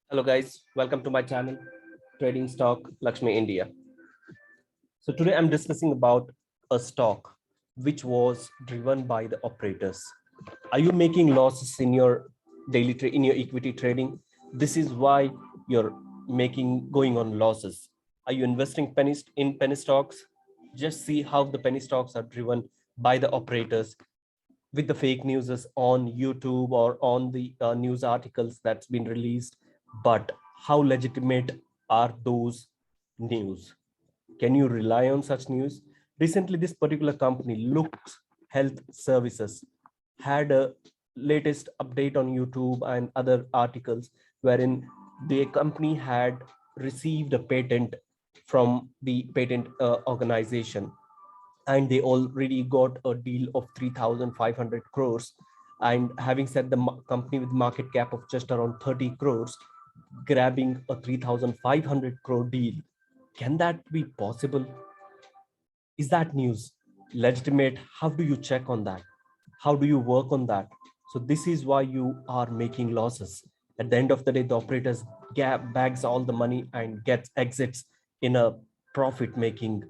Hello guys, welcome to my channel Trading Stock Lakshmi India. So today I'm discussing about a stock which was driven by the operators. Are you making losses in your in your equity trading? This is why you're making going on losses. Are you investing in penny stocks? Just see how the penny stocks are driven by the operators with the fake news on YouTube or on the news articles that's been released. But how legitimate are those news? Can you rely on such news? Recently, this particular company, Lux Health Services, had a latest update on YouTube and other articles wherein the company had received a patent from the patent organization, and they already got a deal of 3,500 crores. And having said the company with market cap of just around 30 crores, grabbing a 3,500 crore deal, can that be possible? Is that news legitimate? How do you check on that? How do you work on that? So this is why you are making losses. At the end of the day, the operators bags all the money and gets exits in a profit making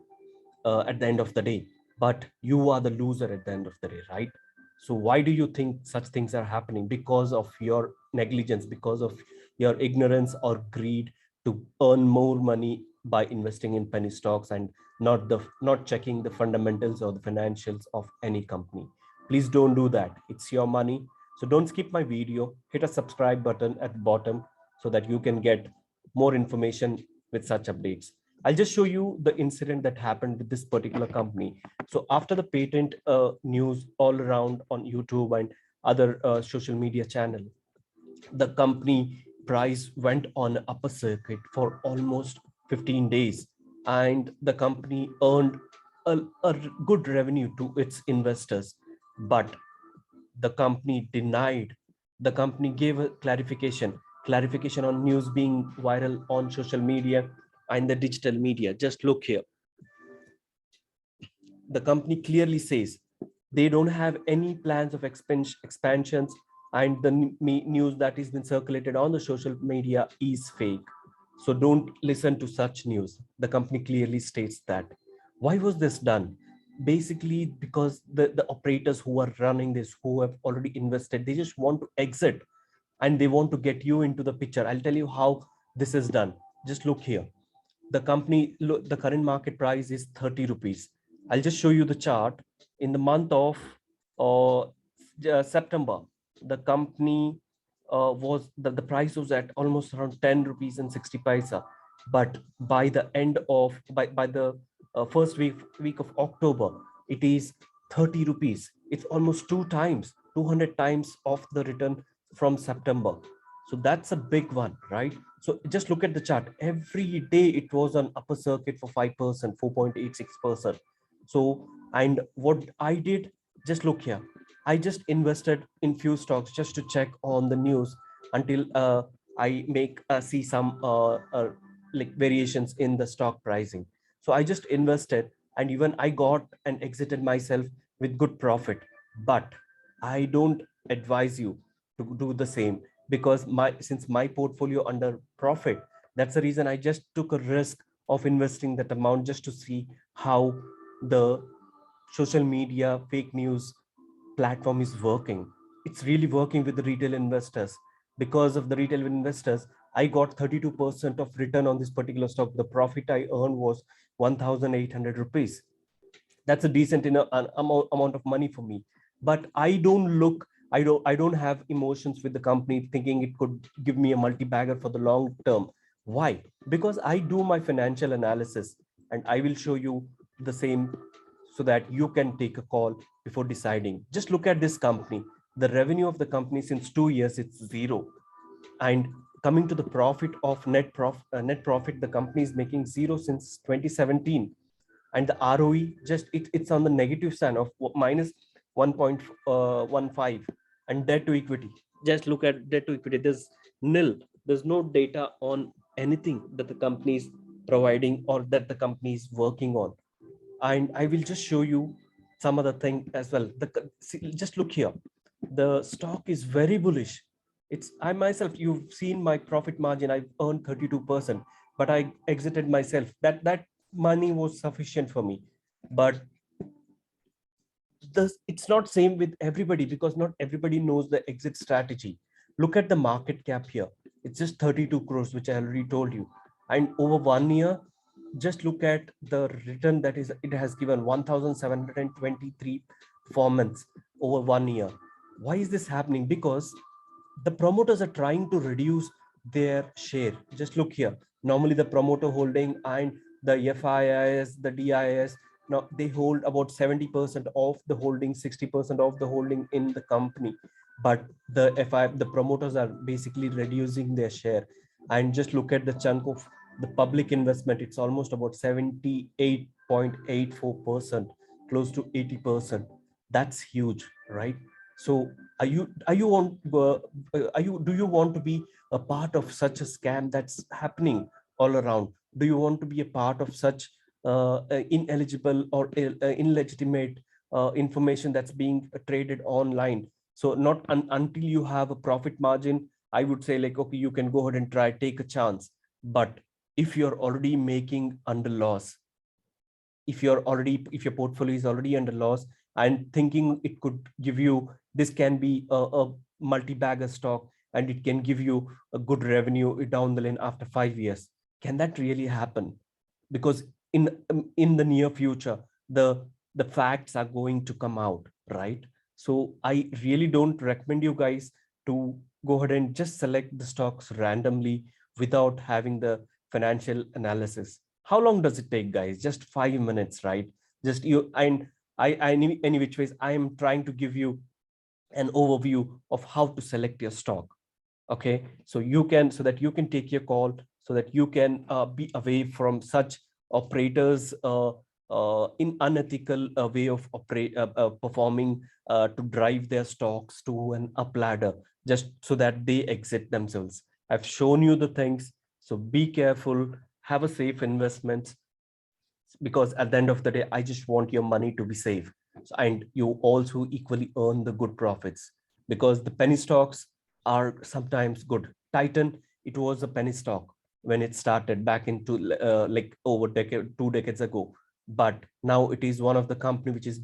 at the end of the day. But you are the loser at the end of the day, right? So why do you think such things are happening? Because of your negligence, because of your ignorance or greed to earn more money by investing in penny stocks and not checking the fundamentals or the financials of any company. Please don't do that. It's your money. So don't skip my video. Hit a subscribe button at the bottom so that you can get more information with such updates. I'll just show you the incident that happened with this particular company. So after the patent news all around on YouTube and other social media channel, the company price went on upper circuit for almost 15 days, and the company earned a good revenue to its investors. But the company denied, the company gave a clarification on news being viral on social media and the digital media. Just look here. The company clearly says they don't have any plans of expansions, and the news that has been circulated on the social media is fake. So don't listen to such news. The company clearly states that. Why was this done? Basically because the operators who are running this, who have already invested, they just want to exit and they want to get you into the picture. I'll tell you how this is done. Just look here. The company, look, the current market price is 30 rupees. I'll just show you the chart. In the month of uh, September, the company was the price was at almost around 10 rupees and 60 paisa. But by the end of by the first week of October, it is 30 rupees. It's almost 200 times of the return from September. So that's a big one, right? So just look at the chart. Every day it was on upper circuit for 5%, 4.86%. So, and what I did, just look here. I just invested in few stocks just to check on the news until I make see some like variations in the stock pricing. So I just invested, and even I got and exited myself with good profit. But I don't advise you to do the same, because since my portfolio under profit, that's the reason I just took a risk of investing that amount just to see how the social media fake news platform is working. It's really working with the retail investors. Because of the retail investors, I got 32% of return on this particular stock. The profit I earned was 1,800 rupees. That's a decent amount of money for me. But I don't have emotions with the company thinking it could give me a multi-bagger for the long term. Why? Because I do my financial analysis, and I will show you the same so that you can take a call before deciding. Just look at this company. The revenue of the company since 2 years, it's zero. And coming to the profit of net profit, the company is making zero since 2017. And the ROE, just it's on the negative side of minus 1.15. And debt to equity, just look at debt to equity, there's nil. There's no data on anything that the company is providing or that the company is working on. And I will just show you some other thing as well. See, just look here. The stock is very bullish. It's I myself, you've seen my profit margin, I've earned 32%, but I exited myself. That money was sufficient for me. But this, it's not same with everybody, because not everybody knows the exit strategy. Look at the market cap here. It's just 32 crores, which I already told you. And over 1 year, just look at the return that is it has given, 1723 performance over 1 year. Why is this happening? Because the promoters are trying to reduce their share. Just look here. Normally the promoter holding and the FIIs, the DIS, now they hold about 70% of the holding, 60% of the holding in the company. But the promoters are basically reducing their share. And just look at the chunk of the public investment. It's almost about 78.84%, close to 80%. That's huge, right? So are you want are you do you want to be a part of such a scam that's happening all around? Do you want to be a part of such ineligible or illegitimate information that's being traded online? So not until you have a profit margin, I would say, like, okay, you can go ahead and try, take a chance. But if you're already making under loss, if your portfolio is already under loss and thinking it could give you, this can be a multi-bagger stock and it can give you a good revenue down the line after 5 years, can that really happen? Because in the near future, the facts are going to come out, right? So I really don't recommend you guys to go ahead and just select the stocks randomly without having the financial analysis. How long does it take, guys? Just 5 minutes, right? Just you and I any which ways, I am trying to give you an overview of how to select your stock. Okay, so you can, so that you can take your call, so that you can be away from such operators in unethical way of performing to drive their stocks to an up ladder, just so that they exit themselves. I've shown you the things, so be careful, have a safe investment, because at the end of the day, I just want your money to be safe. And you also equally earn the good profits, because the penny stocks are sometimes good. Titan, it was a penny stock when it started back into like over 2 decades ago, but now it is one of the company which has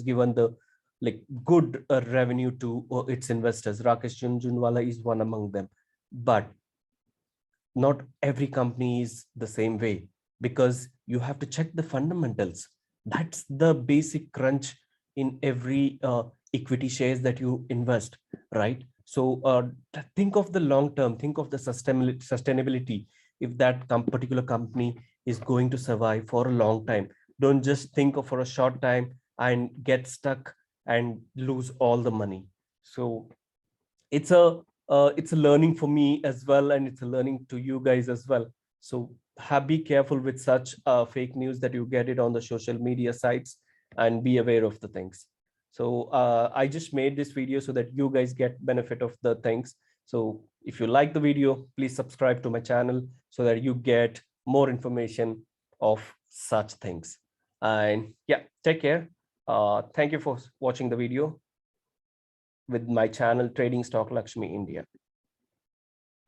given the like good revenue to its investors. Rakesh Jhunjhunwala is one among them. But not every company is the same way, because you have to check the fundamentals. That's the basic crunch in every equity shares that you invest, right? So think of the long term, think of the sustainability. If that particular company is going to survive for a long time, don't just think of for a short time and get stuck and lose all the money. So it's a learning for me as well, and it's a learning to you guys as well. So be careful with such fake news that you get it on the social media sites, and be aware of the things. So I just made this video so that you guys get benefit of the things. So if you like the video, please subscribe to my channel so that you get more information of such things. And yeah, take care. Thank you for watching the video with my channel, Trading Stock Lakshmi India.